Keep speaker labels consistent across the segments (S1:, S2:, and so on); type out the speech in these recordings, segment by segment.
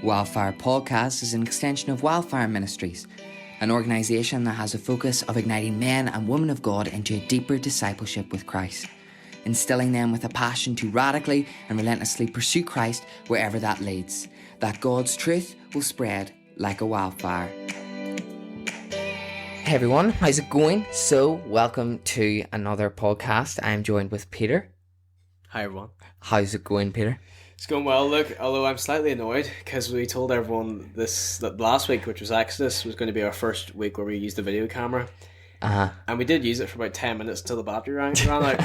S1: Wildfire Podcast is an extension of Wildfire Ministries, an organisation that has a focus of igniting men and women of God into a deeper discipleship with Christ, instilling them with a passion to radically and relentlessly pursue Christ wherever that leads, that God's truth will spread like a wildfire. Hey everyone, how's it going? So, welcome to another podcast. I'm joined with Peter.
S2: Hi everyone.
S1: How's it going, Peter?
S2: It's going well, look, although I'm slightly annoyed because we told everyone that last week, which was Exodus, was going to be our first week where we used the video camera. And we did use it for about 10 minutes until the battery ran out.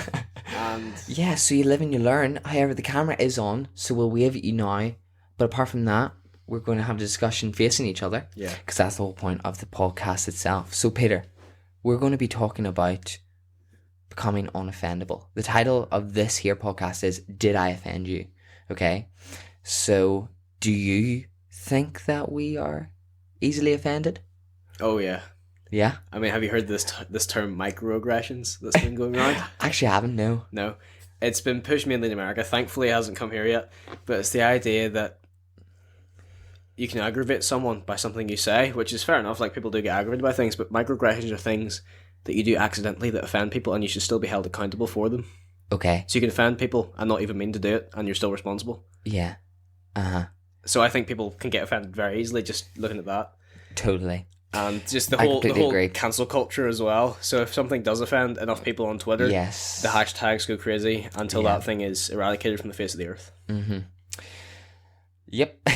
S2: And
S1: yeah, so you live and you learn. However, the camera is on, so we'll wave at you now. But apart from that, we're going to have a discussion facing each other.
S2: Yeah.
S1: Because that's the whole point of the podcast itself. So, Peter, we're going to be talking about becoming unoffendable. The title of this here podcast is Did I Offend You? Okay, so do you think that we are easily offended?
S2: Oh yeah.
S1: Yeah?
S2: I mean, have you heard this term microaggressions that's been going around?
S1: Actually, I haven't, no.
S2: No. It's been pushed mainly in America. Thankfully, it hasn't come here yet. But it's the idea that you can aggravate someone by something you say, which is fair enough. Like, people do get aggravated by things, but microaggressions are things that you do accidentally that offend people, and you should still be held accountable for them.
S1: Okay.
S2: So you can offend people and not even mean to do it, and you're still responsible.
S1: Yeah.
S2: So I think people can get offended very easily just looking at that.
S1: Totally.
S2: And just the whole
S1: agree.
S2: cancel culture as well. So if something does offend enough people on Twitter,
S1: yes,
S2: the hashtags go crazy until that thing is eradicated from the face of the earth.
S1: Mm-hmm. Yep.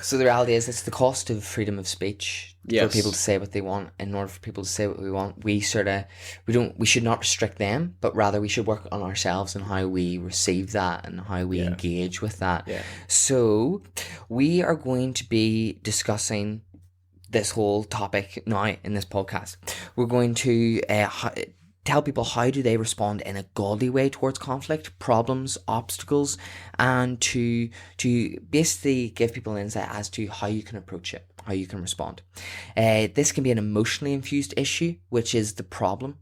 S1: So the reality is, it's the cost of freedom of speech for people to say what they want. In order for people to say what we want, we should not restrict them, but rather we should work on ourselves and how we receive that and how we engage with that. Yeah. So we are going to be discussing this whole topic now in this podcast. We're going to tell people how do they respond in a godly way towards conflict, problems, obstacles, and to basically give people insight as to how you can approach it, how you can respond. This can be an emotionally infused issue, which is the problem.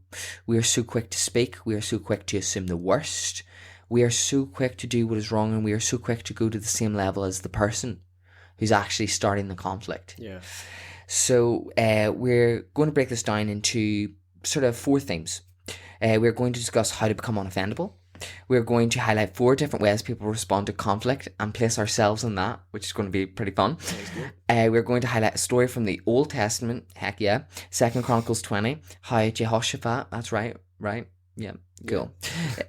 S1: We are so quick to speak. We are so quick to assume the worst. We are so quick to do what is wrong, and we are so quick to go to the same level as the person who's actually starting the conflict.
S2: Yeah.
S1: So we're going to break this down into sort of 4 themes. We're going to discuss how to become unoffendable. We're going to highlight 4 different ways people respond to conflict and place ourselves in that, which is going to be pretty fun. We're going to highlight a story from the Old Testament, heck yeah, 2 Chronicles 20, how Jehoshaphat, that's right, yeah, cool,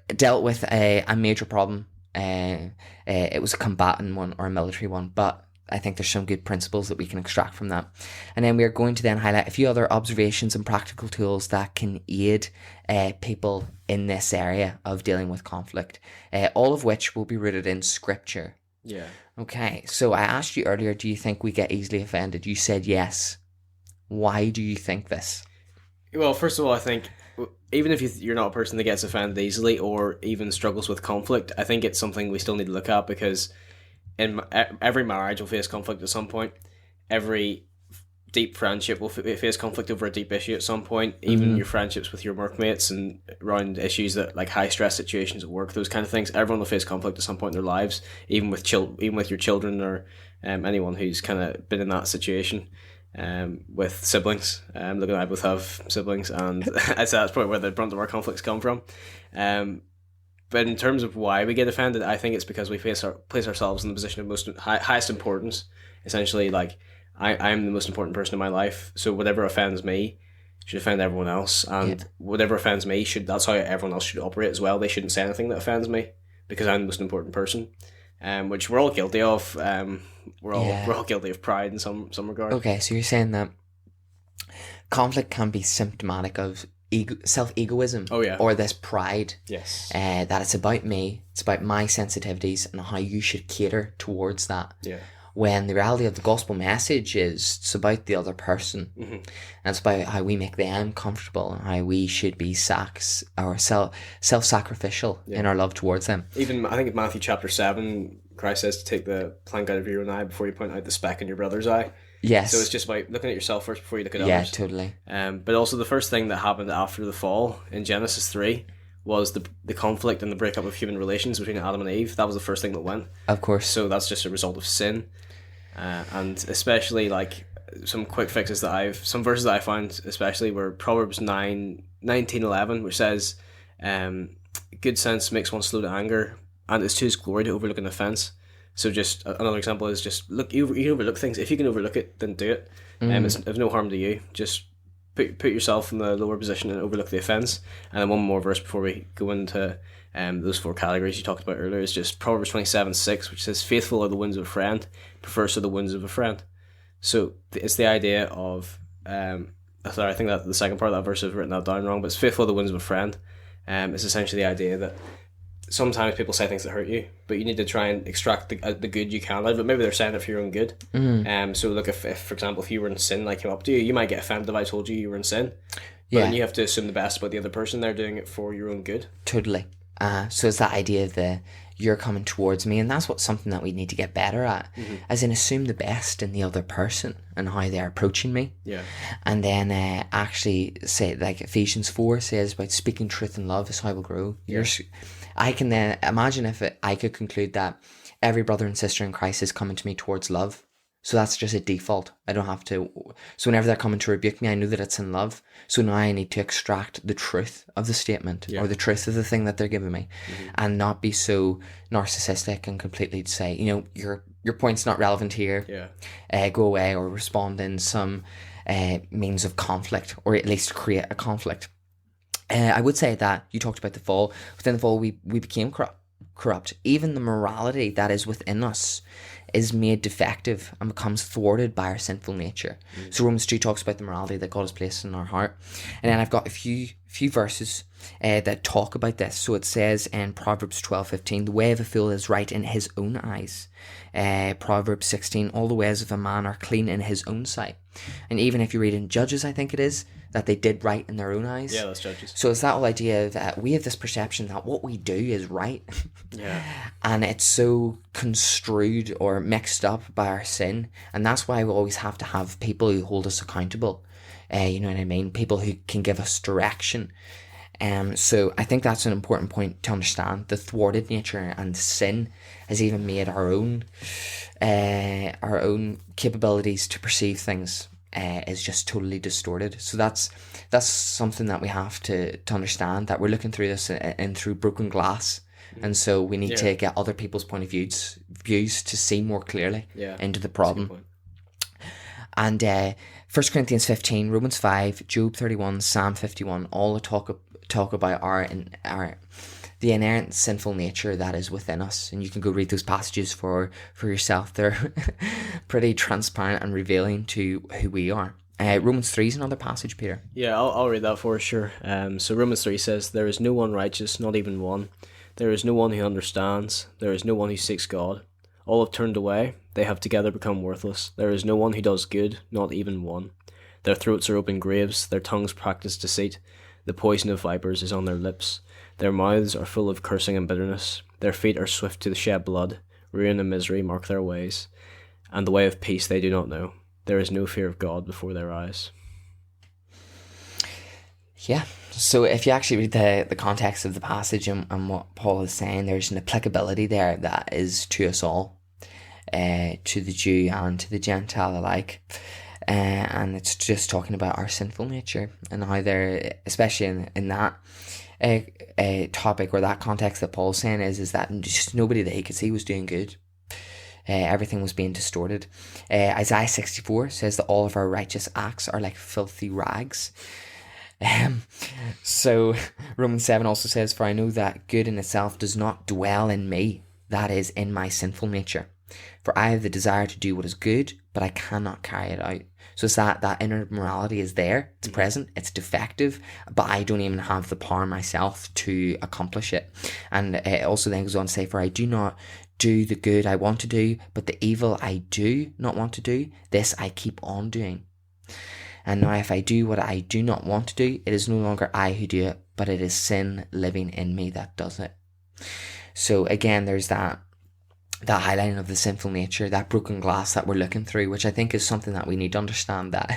S1: dealt with a major problem. It was a combatant one or a military one, but I think there's some good principles that we can extract from that. And then we are going to then highlight a few other observations and practical tools that can aid people in this area of dealing with conflict, all of which will be rooted in scripture.
S2: Yeah. Okay,
S1: so I asked you earlier, do you think we get easily offended? You said yes. Why do you think this?
S2: Well, first of all, I think even if you're not a person that gets offended easily or even struggles with conflict, I think it's something we still need to look at, because in every marriage will face conflict at some point. Every deep friendship will face conflict over a deep issue at some point. Even your friendships with your workmates and around issues that, like, high stress situations at work, those kind of things. Everyone will face conflict at some point in their lives, even with your children or anyone who's kind of been in that situation. With siblings, look, I both have siblings, and I'd say that's probably where the brunt of our conflicts come from. But in terms of why we get offended, I think it's because we place ourselves in the position of highest importance. Essentially, like, I'm the most important person in my life, so whatever offends me should offend everyone else, and whatever offends me that's how everyone else should operate as well. They shouldn't say anything that offends me because I'm the most important person, which we're all guilty of. We're all guilty of pride in some regard.
S1: Okay, so you're saying that conflict can be symptomatic of self-egoism, or this pride, that it's about me, it's about my sensitivities and how you should cater towards that, when the reality of the gospel message is it's about the other person, and it's about how we make them comfortable and how we should be self-sacrificial in our love towards them.
S2: Even I think in Matthew chapter 7, Christ says to take the plank out of your own eye before you point out the speck in your brother's eye.
S1: Yes.
S2: So it's just about looking at yourself first before you look at others.
S1: Yeah, totally.
S2: But also the first thing that happened after the fall in Genesis 3 was the conflict and the breakup of human relations between Adam and Eve. That was the first thing that went.
S1: Of course.
S2: So that's just a result of sin. And especially like some quick fixes some verses that I found especially were Proverbs 9:19-11, which says, good sense makes one slow to anger, and it's to his glory to overlook an offense. So just another example is just look, you can overlook things. If you can overlook it, then do it. It's of no harm to you. Just put yourself in the lower position and overlook the offense. And then one more verse before we go into those 4 categories you talked about earlier is just Proverbs 27:6, which says, faithful are the wounds of a friend, prefers to the wounds of a friend. So it's the idea of, sorry, I think that the second part of that verse I've written that down wrong, but it's faithful are the wounds of a friend. It's essentially the idea that sometimes people say things that hurt you, but you need to try and extract the good you can out of it. Maybe they're saying it for your own good. So look, if for example, if you were in sin and I came up to you, you might get offended if I told you were in sin. But then you have to assume the best about the other person. They're doing it for your own good.
S1: Totally. So it's that idea of you're coming towards me, and that's something that we need to get better at, as in assume the best in the other person and how they're approaching me.
S2: Yeah.
S1: And then actually say, like Ephesians 4 says about speaking truth in love is how we'll grow. I can then imagine if I could conclude that every brother and sister in Christ is coming to me towards love. So that's just a default. I don't have to. So whenever they're coming to rebuke me, I know that it's in love. So now I need to extract the truth of the statement or the truth of the thing that they're giving me, and not be so narcissistic and completely to say, your point's not relevant here. Go away, or respond in some means of conflict, or at least create a conflict. I would say that you talked about the fall. Within the fall, we became corrupt. Even the morality that is within us is made defective and becomes thwarted by our sinful nature. So Romans 2 talks about the morality that God has placed in our heart. And then I've got a few verses that talk about this. So it says in Proverbs 12:15, the way of a fool is right in his own eyes. Proverbs 16, all the ways of a man are clean in his own sight. And even if you read in Judges, I think it is, that they did right in their own eyes.
S2: Yeah, that's Judges.
S1: So it's that whole idea that we have this perception that what we do is right. And it's so construed or mixed up by our sin. And that's why we always have to have people who hold us accountable. You know what I mean? People who can give us direction. So I think that's an important point to understand. The thwarted nature and sin has even made our own capabilities to perceive things is just totally distorted. So that's something that we have to understand, that we're looking through this and through broken glass. And so we need to get other people's point of views to see more clearly into the problem. And 1 Corinthians 15, Romans 5, Job 31, Psalm 51, all talk about the inherent sinful nature that is within us. And you can go read those passages for yourself. They're pretty transparent and revealing to who we are. Romans 3 is another passage, Peter.
S2: Yeah, I'll read that for us, sure. So Romans 3 says, there is no one righteous, not even one. There is no one who understands. There is no one who seeks God. All have turned away. They have together become worthless. There is no one who does good, not even one. Their throats are open graves. Their tongues practice deceit. The poison of vipers is on their lips. Their mouths are full of cursing and bitterness. Their feet are swift to shed blood. Ruin and misery mark their ways. And the way of peace they do not know. There is no fear of God before their eyes.
S1: Yeah. So if you actually read the context of the passage and what Paul is saying, there's an applicability there that is to us all, to the Jew and to the Gentile alike. And it's just talking about our sinful nature and how they're, especially in that topic or that context that Paul's saying is that just nobody that he could see was doing good. Everything was being distorted. Isaiah 64 says that all of our righteous acts are like filthy rags. So Romans 7 also says, for I know that good in itself does not dwell in me, that is, in my sinful nature. For I have the desire to do what is good, but I cannot carry it out. So it's that inner morality is there, it's present, it's defective, but I don't even have the power myself to accomplish it. And it also then goes on to say, for I do not do the good I want to do, but the evil I do not want to do, this I keep on doing. And now if I do what I do not want to do, it is no longer I who do it, but it is sin living in me that does it. So again, there's that that highlighting of the sinful nature, that broken glass that we're looking through, which I think is something that we need to understand, that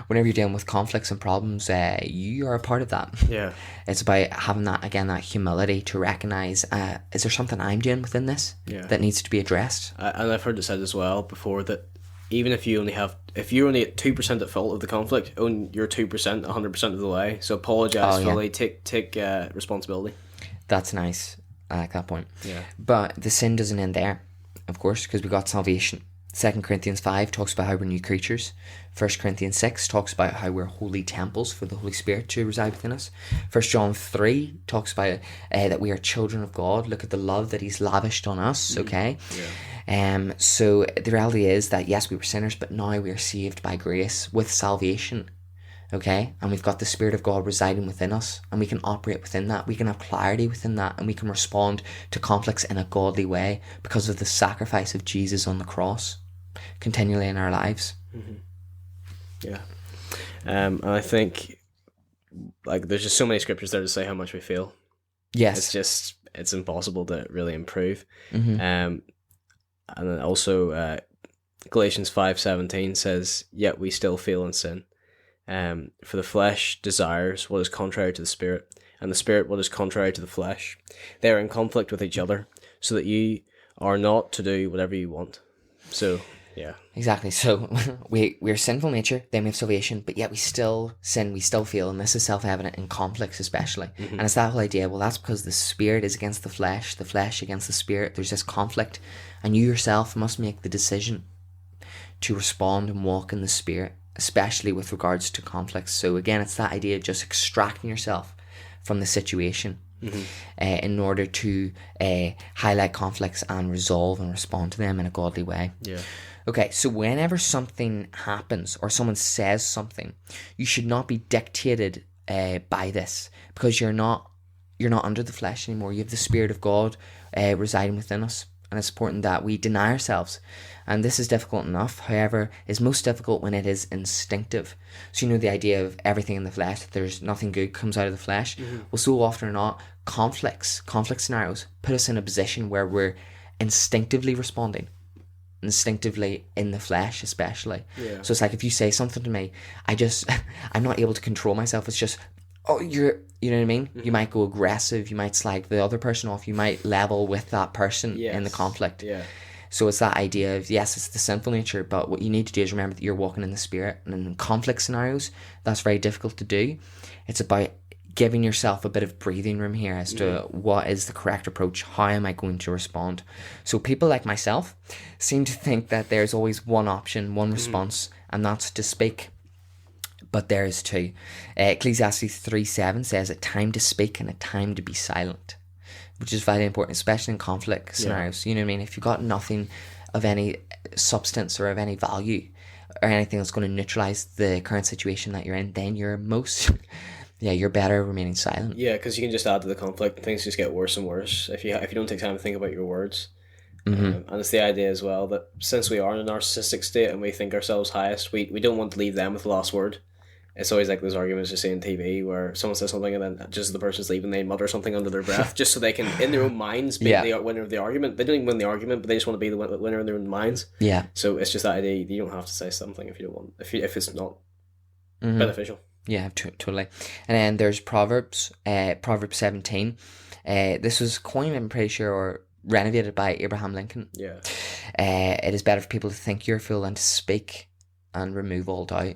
S1: whenever you're dealing with conflicts and problems, you are a part of that.
S2: Yeah.
S1: It's about having that, again, that humility to recognize, is there something I'm doing within this that needs to be addressed?
S2: And I've heard it said as well before that even if you're only at 2% at fault of the conflict, own your 2% 100% of the way. So apologize fully, take responsibility.
S1: That's nice. I like that point.
S2: Yeah.
S1: But the sin doesn't end there, of course, because we got salvation. 2 Corinthians 5 talks about how we're new creatures. 1 Corinthians 6 talks about how we're holy temples for the Holy Spirit to reside within us. 1 John 3 talks about that we are children of God. Look at the love that he's lavished on us, okay? Yeah. So the reality is that, yes, we were sinners, but now we are saved by grace with salvation. Okay, and we've got the Spirit of God residing within us, and we can operate within that. We can have clarity within that, and we can respond to conflicts in a godly way because of the sacrifice of Jesus on the cross continually in our lives.
S2: Yeah. And I think there's just so many scriptures there to say how much we feel.
S1: Yes.
S2: It's impossible to really improve. And then also Galatians 5:17 says, yet we still feel in sin. For the flesh desires what is contrary to the Spirit, and the Spirit what is contrary to the flesh. They are in conflict with each other, so that you are not to do whatever you want. So, yeah.
S1: Exactly. So we're sinful nature, then we have salvation, but yet we still sin, we still feel, and this is self-evident in conflicts especially. And it's that whole idea, well, that's because the Spirit is against the flesh against the Spirit. There's this conflict, and you yourself must make the decision to respond and walk in the Spirit, especially with regards to conflicts. So again, it's that idea of just extracting yourself from the situation in order to highlight conflicts and resolve and respond to them in a godly way.
S2: Yeah.
S1: Okay, so whenever something happens or someone says something, you should not be dictated by this, because you're not under the flesh anymore. You have the Spirit of God residing within us. And it's important that we deny ourselves. And this is difficult enough. However, it's most difficult when it is instinctive. So the idea of everything in the flesh, that there's nothing good comes out of the flesh. Well, so often or not, conflict scenarios put us in a position where we're instinctively responding. Instinctively in the flesh especially. Yeah. So it's like if you say something to me, I'm not able to control myself. It's just, you know what I mean? You might go aggressive, you might slag the other person off, you might level with that person in the conflict. Yeah. So it's that idea of, yes, it's the sinful nature, but what you need to do is remember that you're walking in the Spirit. And in conflict scenarios, that's very difficult to do. It's about giving yourself a bit of breathing room here as to what is the correct approach, how am I going to respond. So people like myself seem to think that there's always one option, one response, and that's to speak. But there is two. Ecclesiastes 3:7 says a time to speak and a time to be silent, which is very important, especially in conflict scenarios. You know what I mean? If you've got nothing of any substance or of any value or anything that's going to neutralize the current situation that you're in, then you're you're better remaining silent.
S2: Yeah, because you can just add to the conflict. Things just get worse and worse if you don't take time to think about your words. And it's the idea as well that since we are in a narcissistic state and we think ourselves highest, we don't want to leave them with the last word. It's always like those arguments you see on TV where someone says something and then just as the person's leaving, they mutter something under their breath just so they can, in their own minds, be the winner of the argument. They don't even win the argument, but they just want to be the winner in their own minds. Yeah. So it's just that idea, you don't have to say something if you don't want, if it's not beneficial.
S1: Yeah, totally. And then there's Proverbs 17. This was coined, I'm pretty sure, or renovated by Abraham Lincoln. Yeah. It is better for people to think you're a fool than to speak and remove all doubt.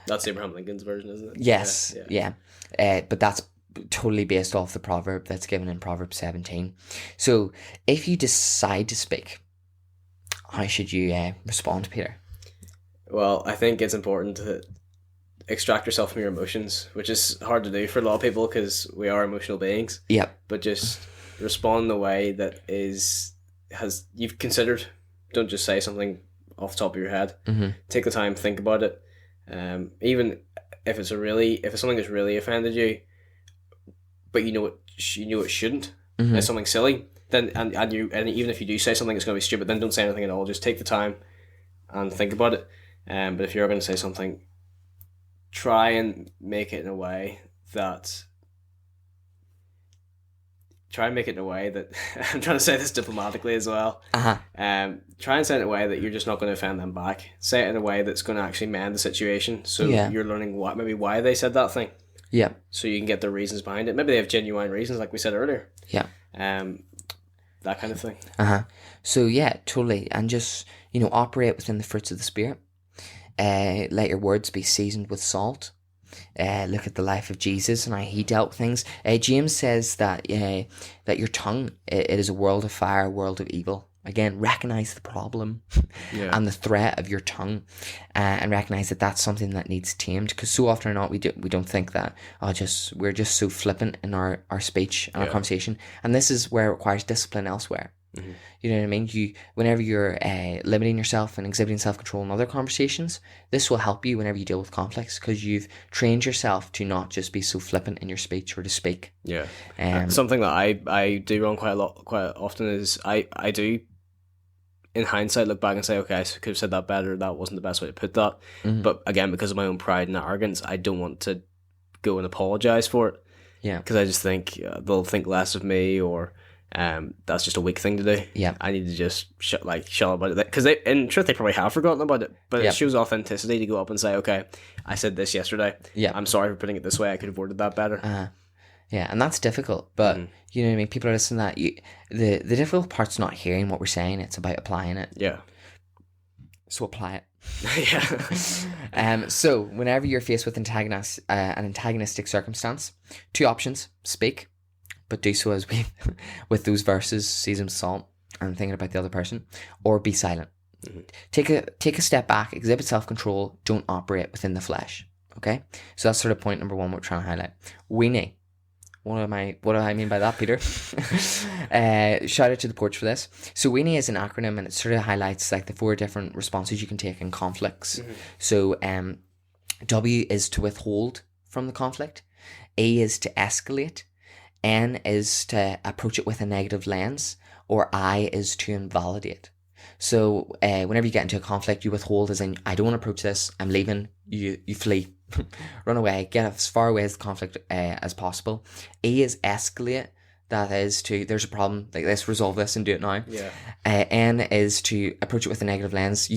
S2: That's Abraham Lincoln's version, isn't it?
S1: Yes, yeah. But that's totally based off the proverb that's given in Proverbs 17. So if you decide to speak, how should you respond, Peter?
S2: Well, I think it's important to extract yourself from your emotions, which is hard to do for a lot of people because we are emotional beings. Yep. But just respond in a way that you've considered. Don't just say something off the top of your head. Take the time, think about it. Even if it's something that's really offended you, but you know it shouldn't. It's something silly. Then and even if you do say something that's going to be stupid, then don't say anything at all. Just take the time and think about it. But if you're going to say something, try and make it in a way that try and make it in a way that I'm trying to say this diplomatically as well.
S1: Uh-huh.
S2: Try and say it in a way that you're just not going to offend them back. Say it in a way that's going to actually mend the situation. So you're learning why they said that thing.
S1: Yeah.
S2: So you can get their reasons behind it. Maybe they have genuine reasons, like we said earlier.
S1: Yeah.
S2: That kind of thing.
S1: So yeah, totally, and just operate within the fruits of the Spirit. Let your words be seasoned with salt. Look at the life of Jesus and how he dealt with things. James says that your tongue, it is a world of fire, a world of evil. Again, recognize the problem and the threat of your tongue, and recognize that that's something that needs tamed. Because so often or not, we don't think that we're just so flippant in our speech and our conversation, and this is where it requires discipline elsewhere. Mm-hmm. You know what I mean? Whenever you're limiting yourself and exhibiting self-control in other conversations, this will help you whenever you deal with conflicts, because you've trained yourself to not just be so flippant in your speech or to speak.
S2: Yeah. Something that I do wrong quite often is I do, in hindsight, look back and say, okay, I could have said that better. That wasn't the best way to put that. Mm-hmm. But again, because of my own pride and arrogance, I don't want to go and apologize for it. Yeah. Because I just think they'll think less of me, or that's just a weak thing to do. Yeah, I need to just shut up about it, because in truth they probably have forgotten about it, but it shows authenticity to go up and say, okay, I said this yesterday. Yeah, I'm sorry for putting it this way. I could have worded that better.
S1: Yeah, and that's difficult, but you know what I mean. People are listening to that. The difficult part's not hearing what we're saying; it's about applying it. Yeah. So apply it. Yeah. So whenever you're faced with an antagonistic circumstance, two options: speak, but do so as with those verses, seasoned with salt, and thinking about the other person, or be silent. Mm-hmm. Take a step back, exhibit self-control, don't operate within the flesh. Okay? So that's sort of point number one we're trying to highlight. W.E.N.I. What do I mean by that, Peter? Shout out to the porch for this. So W.E.N.I is an acronym, and it sort of highlights like the 4 different responses you can take in conflicts. Mm-hmm. So W is to withhold from the conflict, A is to escalate, N is to approach it with a negative lens, or I is to invalidate. So whenever you get into a conflict, you withhold, as in, I don't want to approach this, I'm leaving, you flee, run away, get as far away as the conflict as possible. E is escalate, that is to, there's a problem, like, let's resolve this and do it now. Yeah. N is to approach it with a negative lens.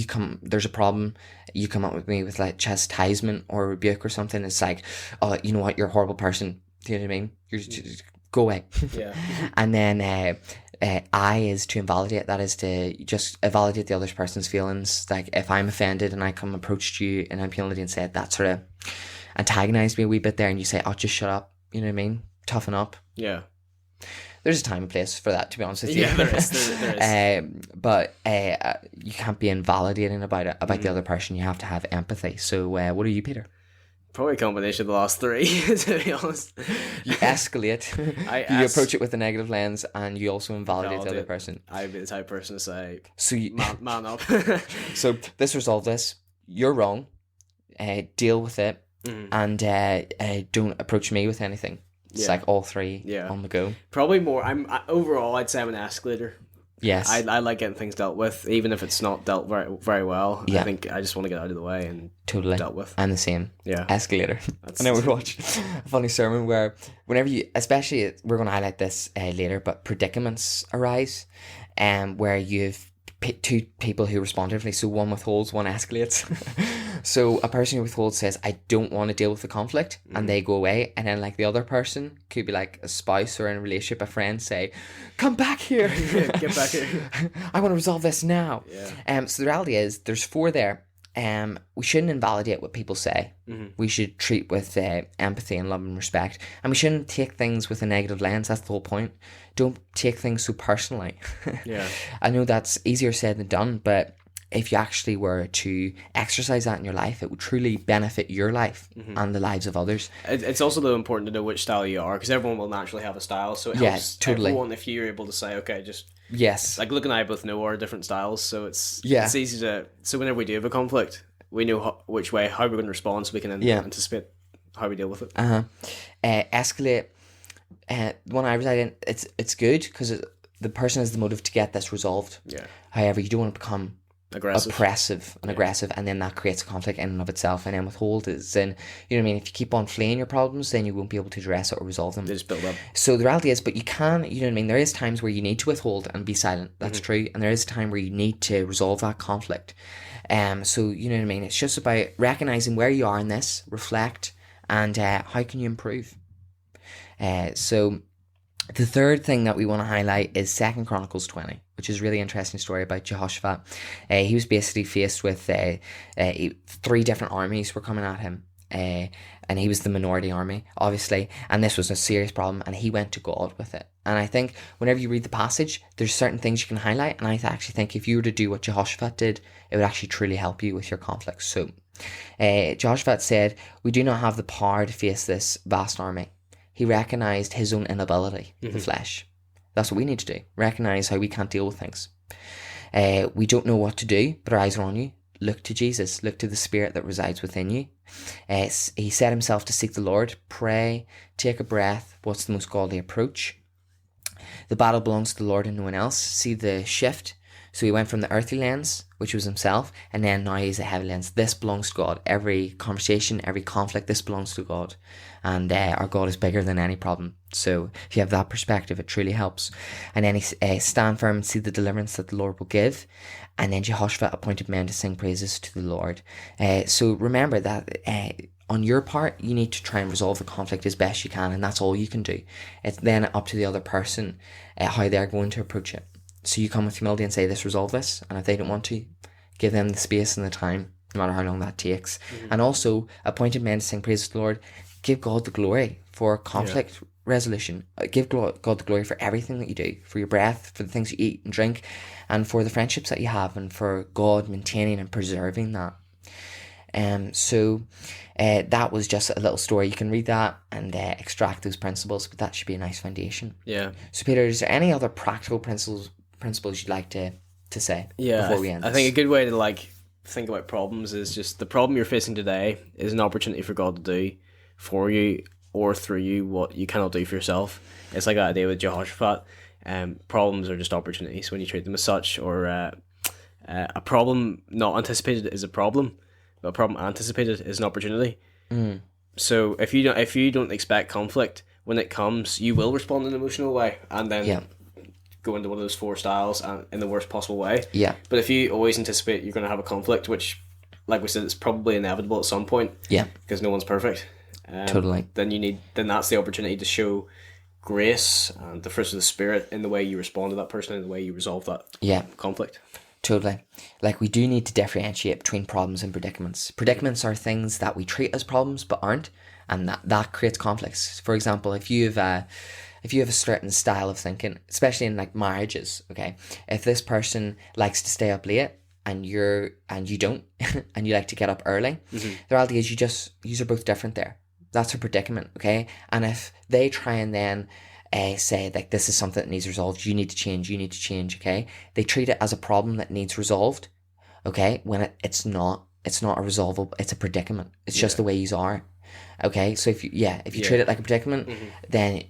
S1: There's a problem, you come up with me with like chastisement or rebuke or something, it's like, oh, you know what, you're a horrible person, do you know what I mean? You're just, go away. Yeah. And then I is to invalidate. That is to just invalidate the other person's feelings. Like, if I'm offended and I come approached you in impunity and said that sort of antagonized me a wee bit there, and you say, oh, just shut up, you know what I mean? Toughen up. Yeah. There's a time and place for that, to be honest with you. Yeah, there is. But you can't be invalidating about the other person. You have to have empathy. So what are you, Peter?
S2: Probably a combination of the last 3, to be honest.
S1: You escalate. You approach it with a negative lens, and you also invalidate the other person.
S2: I'd be the type of person to say,
S1: so
S2: man up.
S1: So let's resolve this. You're wrong. Deal with it, and don't approach me with anything. It's like all 3 on the go.
S2: Probably more. Overall, I'd say I'm an escalator. Yes. I like getting things dealt with, even if it's not dealt very, very well. Yeah. I think I just want to get out of the way and dealt with.
S1: I'm the same. Yeah. Escalator. I know we watched a funny sermon where whenever especially, we're going to highlight this later, but predicaments arise, where you've 2 people who respond differently. So one withholds, one escalates. So a person who withholds says, I don't want to deal with the conflict, and they go away. And then like the other person, could be like a spouse or in a relationship, a friend, say, come back here.
S2: Get back here.
S1: I want to resolve this now. Yeah. So the reality is there's 4 there. We shouldn't invalidate what people say. Mm-hmm. We should treat with empathy and love and respect. And we shouldn't take things with a negative lens. That's the whole point. Don't take things so personally. Yeah. I know that's easier said than done, but if you actually were to exercise that in your life, it would truly benefit your life and the lives of others.
S2: It's also though important to know which style you are, because everyone will naturally have a style. So it helps everyone if you're able to say, okay, just...
S1: Yes.
S2: Like Luke and I both know our different styles, so it's easy to... So whenever we do have a conflict, we know how we're going to respond, so we can anticipate how we deal with it.
S1: Escalate. When I reside in, it's good because the person has the motive to get this resolved. Yeah. However, you don't want to become
S2: aggressive,
S1: aggressive, and then that creates a conflict in and of itself. And then withhold is then, you know what I mean, if you keep on fleeing your problems, then you won't be able to address it or resolve them.
S2: They just build up.
S1: So the reality is, but you can, you know what I mean, there is times where you need to withhold and be silent. That's true. And there is a time where you need to resolve that conflict. So you know what I mean, it's just about recognizing where you are in this, reflect, and how can you improve. So the third thing that we want to highlight is 2 Chronicles 20, which is a really interesting story about Jehoshaphat. He was basically faced with 3 different armies were coming at him. And he was the minority army, obviously, and this was a serious problem, and he went to God with it. And I think whenever you read the passage, there's certain things you can highlight, and I actually think if you were to do what Jehoshaphat did, it would actually truly help you with your conflicts. So Jehoshaphat said, "We do not have the power to face this vast army." He recognized his own inability in the flesh. That's what we need to do. Recognize how we can't deal with things. We don't know what to do, but our eyes are on you. Look to Jesus. Look to the Spirit that resides within you. He set himself to seek the Lord. Pray. Take a breath. What's the most godly approach? The battle belongs to the Lord and no one else. See the shift. So he went from the earthly lens, which was himself, and then now he's a heavy lens. This belongs to God. Every conversation, every conflict, this belongs to God. And our God is bigger than any problem. So if you have that perspective, it truly helps. And then he stand firm and see the deliverance that the Lord will give. And then Jehoshaphat appointed men to sing praises to the Lord. So remember that on your part, you need to try and resolve the conflict as best you can, and that's all you can do. It's then up to the other person how they're going to approach it. So you come with humility and say, "This, resolve this," and if they don't want to, give them the space and the time, no matter how long that takes. And also, appointed men to sing praises to the Lord. Give God the glory for conflict resolution. Give God the glory for everything that you do, for your breath, for the things you eat and drink, and for the friendships that you have, and for God maintaining and preserving that. So that was just a little story. You can read that and extract those principles, but that should be a nice foundation.
S2: Yeah.
S1: So Peter, is there any other practical principles you'd like to say before we end this?
S2: I think a good way to think about problems is just the problem you're facing today is an opportunity for God to do for you or through you what you cannot do for yourself. It's like that idea with Jehoshaphat. Problems are just opportunities when you treat them as such, or a problem not anticipated is a problem, but a problem anticipated is an opportunity. So if you don't expect conflict, when it comes, you will respond in an emotional way, and then go into one of those 4 styles and in the worst possible way. Yeah. But if you always anticipate you're going to have a conflict, which, like we said, it's probably inevitable at some point. Yeah. Because no one's perfect. Totally. Then that's the opportunity to show grace and the fruits of the Spirit in the way you respond to that person, in the way you resolve that conflict. Totally.
S1: Like, we do need to differentiate between problems and predicaments. Predicaments are things that we treat as problems but aren't, and that creates conflicts. For example, if you have a certain style of thinking, especially in like marriages, okay, if this person likes to stay up late and you don't, and you like to get up early, the reality is you are both different there. That's a predicament, okay? And if they try and then say like, this is something that needs resolved, you need to change, okay? They treat it as a problem that needs resolved, okay? When it's not a resolvable, it's a predicament. It's just the way you are. Okay, so if you treat it like a predicament, then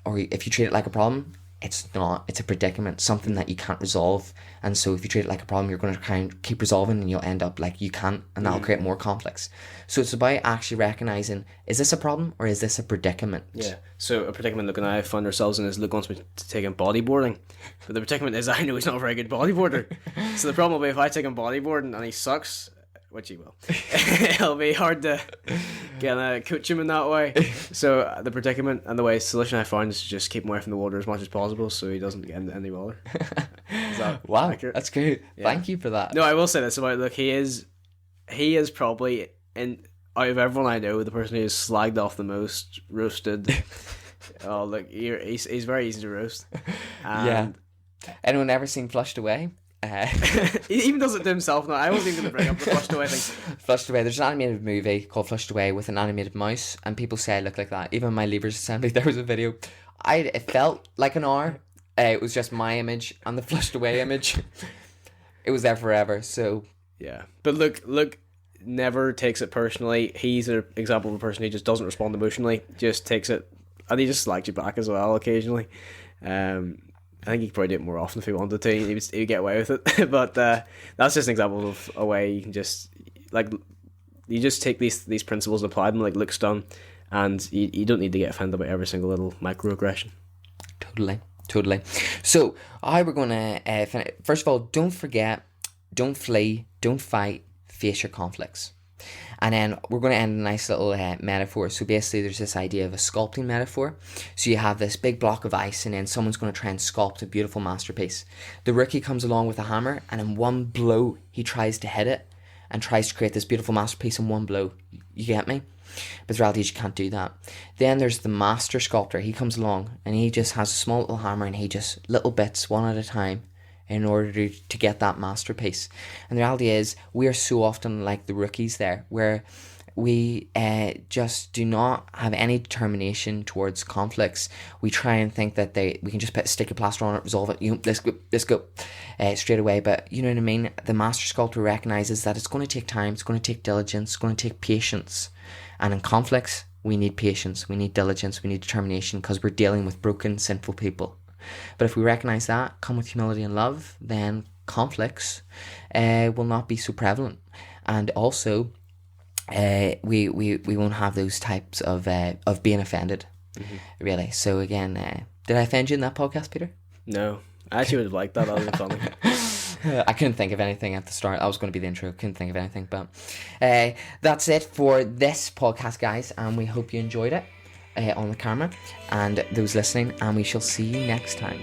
S1: or if you treat it like a problem, it's not. It's a predicament, something that you can't resolve. And so if you treat it like a problem, you're going to try and keep resolving, and you'll end up like you can't, and that'll create more conflicts. So it's about actually recognizing, is this a problem or is this a predicament?
S2: Yeah. So a predicament Luke and I found ourselves in is Luke wants me to take him bodyboarding, but the predicament is I know he's not a very good bodyboarder. So the problem will be if I take him bodyboarding and he sucks, which he will, it'll be hard to coach him in that way. So the predicament and the solution I found is to just keep him away from the water as much as possible so he doesn't get into any water.
S1: Wow, accurate? That's great. Yeah. Thank you for that.
S2: No, I will say this about Luke. He is probably, out of everyone I know, the person who is slagged off the most, roasted. Oh, look, he's very easy to roast.
S1: Yeah. Anyone ever seen Flushed Away?
S2: He even does it to himself now. I wasn't even going to bring up the Flushed Away thing.
S1: Flushed Away. There's an animated movie called Flushed Away with an animated mouse, and people say I look like that. Even my Leavers Assembly, there was a video. It felt like an hour. It was just my image and the Flushed Away image. It was there forever. So
S2: yeah, but look, never takes it personally. He's an example of a person who just doesn't respond emotionally. Just takes it, and he just slags you back as well occasionally. I think he could probably do it more often if he wanted to. He would get away with it. But that's just an example of a way you can just you just take these principles and apply them like Luke's done, and you don't need to get offended by every single little microaggression.
S1: Totally. So how we're going to finish. First of all, don't forget, don't flee, don't fight, face your conflicts. And then we're going to end a nice little metaphor. So basically there's this idea of a sculpting metaphor. So you have this big block of ice, and then someone's going to try and sculpt a beautiful masterpiece. The rookie comes along with a hammer, and in one blow he tries to hit it and tries to create this beautiful masterpiece in one blow. You get me? But the reality is you can't do that. Then there's the master sculptor. He comes along and he just has a small little hammer, and he just little bits one at a time in order to get that masterpiece. And the reality is we are so often like the rookies there, where we just do not have any determination towards conflicts. We try and think that we can just put a stick of plaster on it, resolve it, let's go straight away. But you know what I mean? The master sculptor recognizes that it's going to take time, it's going to take diligence, it's going to take patience. And in conflicts, we need patience, we need diligence, we need determination, because we're dealing with broken, sinful people. But if we recognize that, come with humility and love, then conflicts will not be so prevalent. And also, we won't have those types of being offended, really. So again, did I offend you in that podcast, Peter?
S2: No, I actually would have liked that. That would have been funny.
S1: I couldn't think of anything at the start. That was going to be the intro. Couldn't think of anything. But that's it for this podcast, guys. And we hope you enjoyed it on the camera, and those listening. And we shall see you next time.